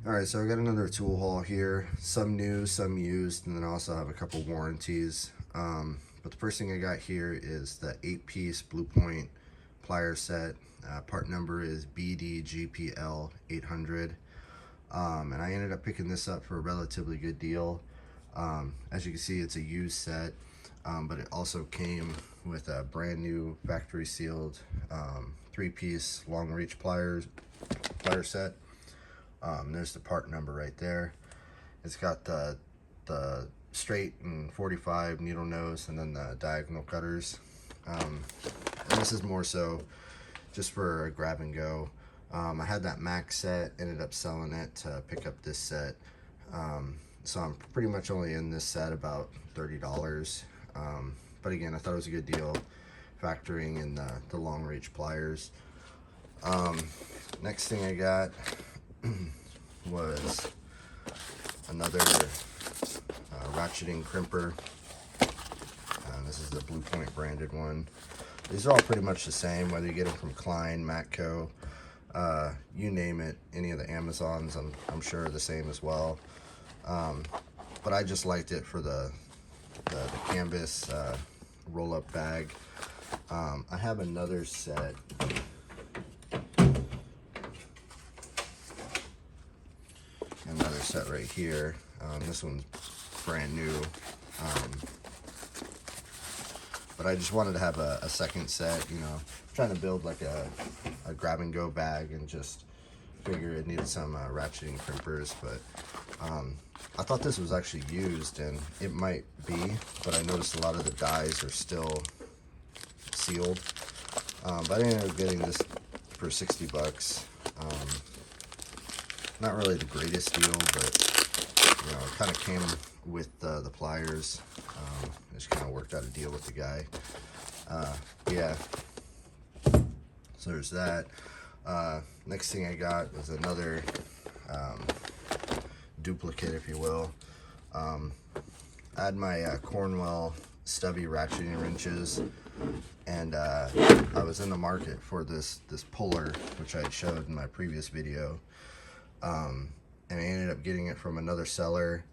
Alright, so I got another tool haul here. Some new, some used, and then I also have a couple warranties. But the first thing I got here is the 8-piece Bluepoint plier set. Part number is BDGPL 800. And I ended up picking this up for a relatively good deal. As you can see, it's a used set, but it also came with a brand new factory sealed 3-piece long reach plier set. There's the part number right there. It's got the straight and 45 needle nose and then the diagonal cutters. And this is more so just for a grab and go. I had that max set, ended up selling it to pick up this set. So I'm pretty much only in this set about $30. But again, I thought it was a good deal factoring in the long reach pliers. Next thing I got was another Ratcheting crimper. This is the Bluepoint branded one. These are all pretty much the same, whether you get them from Klein, Matco, you name it. Any of the Amazons, I'm sure are the same as well. But I just liked it for the canvas roll-up bag. I have another set. Another set right here. This one's brand new. But I just wanted to have a second set, you know, trying to build like a grab and go bag, and just figure it needed some ratcheting crimpers. But I thought this was actually used, and it might be, but I noticed a lot of the dies are still sealed. But I ended up getting this for 60 bucks. Not really the greatest deal, but you know, it kind of came with the pliers. Just kind of worked out a deal with the guy. Yeah, so there's that. Next thing I got was another duplicate, if you will. I had my Cornwell stubby ratcheting wrenches, and I was in the market for this puller, which I had showed in my previous video. And I ended up getting it from another seller,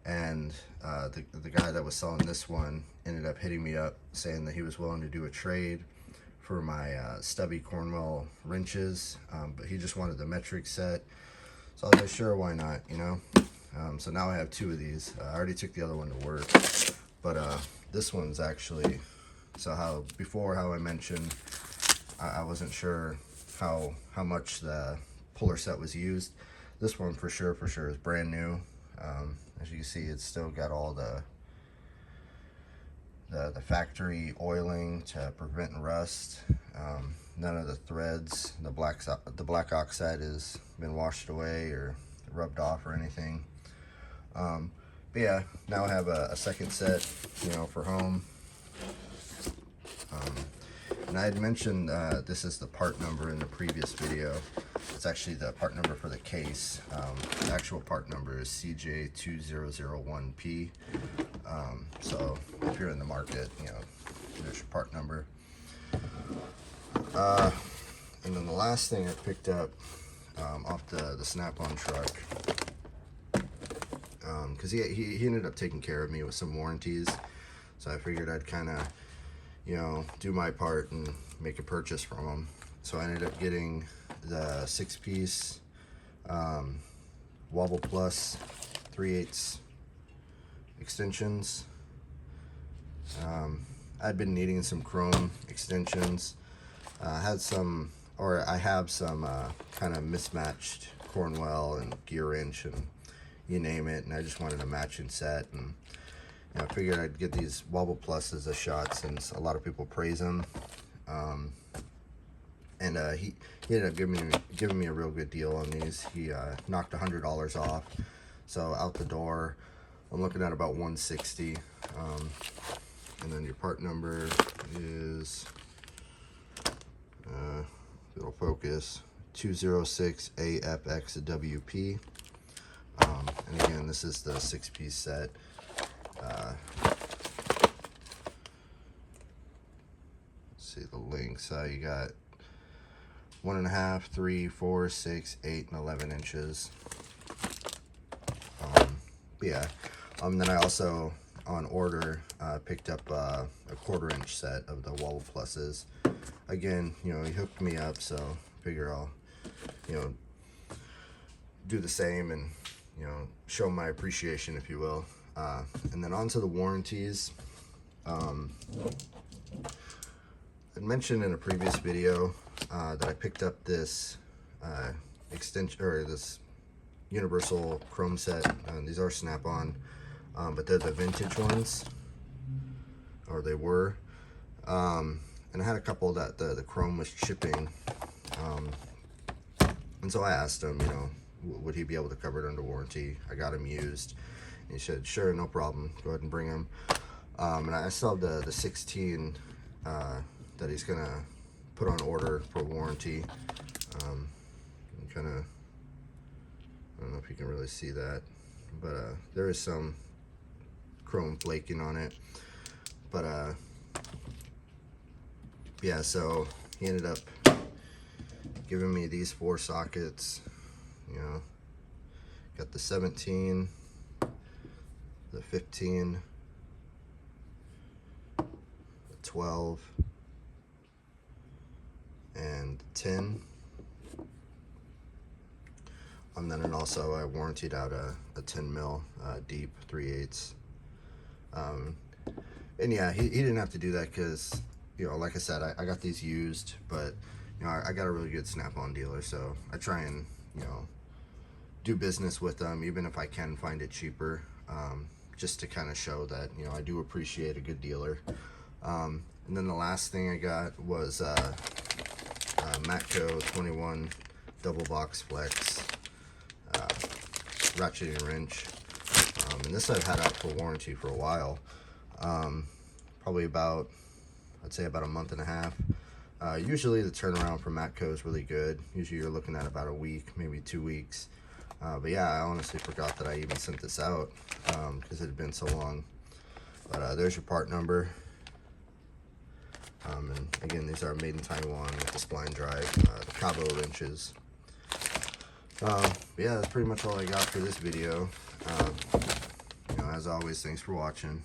and the guy that was selling this one ended up hitting me up saying that he was willing to do a trade for my stubby Cornwell wrenches, but he just wanted the metric set. So I was like, sure, why not, you know? So now I have 2 of these. I already took the other one to work, but this one's actually, so how I mentioned I wasn't sure how much the puller set was used. This one for sure is brand new. As you can see, it's still got all the factory oiling to prevent rust. None of the threads, the black oxide has been washed away or rubbed off or anything. But yeah, now I have a second set, you know, for home. And I had mentioned this is the part number in the previous video. It's actually the part number for the case. The actual part number is CJ2001P. So if you're in the market, you know, there's your part number. And then the last thing I picked up off the Snap-on truck, because he ended up taking care of me with some warranties, so I figured I'd kind of, you know, do my part and make a purchase from him. So I ended up getting the 6-piece Wobble Plus 3/8 extensions. I'd been needing some chrome extensions. I have some kind of mismatched Cornwell and gear wrench and you name it, and I just wanted a matching set, and you know, I figured I'd get these Wobble Pluses a shot since a lot of people praise them. And he ended up giving me a real good deal on these. He knocked $100 off, so out the door I'm looking at about $160. And then your part number is it'll focus 206AFXWP. And again, this is the 6-piece set. Let's see the lengths. You got 1.5, 3, 4, 6, 8, and 11 inches. Yeah, then I also on order picked up a 1/4 inch set of the Wobble Pluses. Again, you know, he hooked me up, so figure I'll, you know, do the same and, you know, show my appreciation, if you will. And then on to the warranties. I mentioned in a previous video that I picked up this extension, or this universal chrome set. These are snap-on, but they're the vintage ones, or they were. And I had a couple that the chrome was chipping, and so I asked him, you know, would he be able to cover it under warranty? I got him used, and he said, sure, no problem, go ahead and bring him. And I still have the 16 that he's gonna put on order for warranty. Kind of, I don't know if you can really see that, but there is some chrome flaking on it. But yeah, so he ended up giving me these 4 sockets. You know, got the 17, the 15, the 12, and 10. And then also I warrantied out a 10 mil deep 3/8. And yeah, he didn't have to do that because, you know, like I said, I got these used, but, you know, I got a really good snap-on dealer, so I try and, you know, do business with them, even if I can find it cheaper, just to kind of show that, you know, I do appreciate a good dealer. And then the last thing I got was Matco 21 double box flex ratcheting wrench, and this I've had out for warranty for a while, probably about, I'd say about a month and a half. Usually the turnaround for Matco is really good. Usually you're looking at about a week, maybe 2 weeks. But yeah, I honestly forgot that I even sent this out because it had been so long. But there's your part number. And again, these are made in Taiwan with the spline drive, the Cabo wrenches. Yeah, that's pretty much all I got for this video. You know, as always, thanks for watching.